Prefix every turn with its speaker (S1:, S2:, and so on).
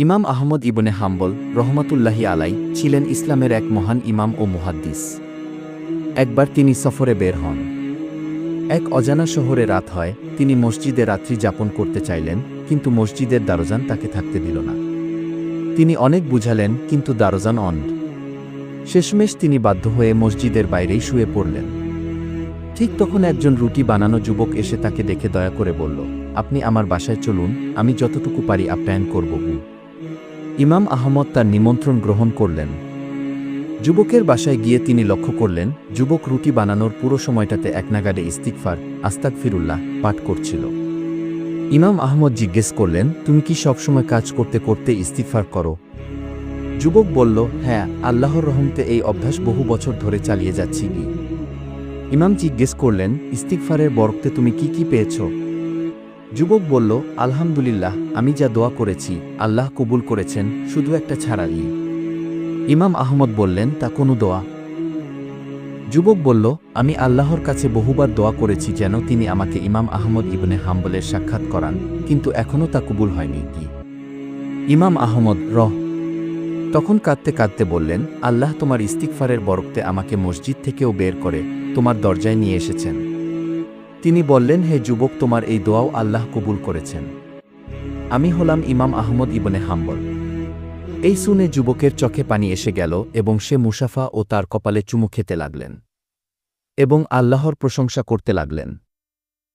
S1: ইমাম আহমদ ইবনে হাম্বল রহমাতুল্লাহি আলাই ছিলেন ইসলামের এক মহান ইমাম ও মুহাদ্দিস। একবার তিনি সফরে বের হন। এক অজানা শহরে রাত হয়। তিনি মসজিদে রাত্রি যাপন করতে চাইলেন, কিন্তু মসজিদের দারোজান তাকে থাকতে দিল না। তিনি অনেক বুঝালেন, কিন্তু দারোজান অন্ধ। শেষমেশ তিনি বাধ্য হয়ে মসজিদের বাইরেই শুয়ে পড়লেন। ঠিক তখন একজন রুটি বানানো যুবক এসে তাকে দেখে দয়া করে বলল, আপনি আমার বাসায় চলুন, আমি যতটুকু পারি আপ্যায়ন করব। ইমাম আহমদ তার নিমন্ত্রণ গ্রহণ করলেন। যুবকের বাসায় গিয়ে তিনি লক্ষ্য করলেন, যুবক রুটি বানানোর পুরো সময়টাতে একনাগাড়ে ইস্তিগফার, আস্তাগফিরুল্লাহ পাঠ করছিল। ইমাম আহমদ জিজ্ঞেস করলেন, তুমি কি সবসময় কাজ করতে করতে ইস্তিগফার করো? যুবক বলল, হ্যাঁ, আল্লাহর রহমতে এই অভ্যাস বহু বছর ধরে চালিয়ে যাচ্ছি। ইমাম জিজ্ঞেস করলেন, ইস্তিগফারের বরকতে তুমি কি কি পেয়েছ? যুবক বলল, আলহামদুলিল্লাহ, আমি যা দোয়া করেছি আল্লাহ কবুল করেছেন, শুধু একটা ছাড়া। ইমাম আহমদ বললেন, তা কোনো দোয়া? যুবক বলল, আমি আল্লাহর কাছে বহুবার দোয়া করেছি যেন তিনি আমাকে ইমাম আহমদ ইবনে হাম্বলের সাক্ষাৎ করান, কিন্তু এখনও তা কবুল হয়নি। ইমাম আহমদ তখন কাঁদতে কাঁদতে বললেন, আল্লাহ তোমার ইস্তিগফারের বরকতে আমাকে মসজিদ থেকেও বের করে তোমার দরজায় নিয়ে এসেছেন। তিনি বললেন, হে যুবক, তোমার এই দোয়াও আল্লাহ কবুল করেছেন। আমি হলাম ইমাম আহমদ ইবনে হাম্বল। এই শুনে যুবকের চোখে পানি এসে গেল এবং সে মুসাফা ও তার কপালে চুমু খেতে লাগলেন এবং আল্লাহর প্রশংসা করতে লাগলেন।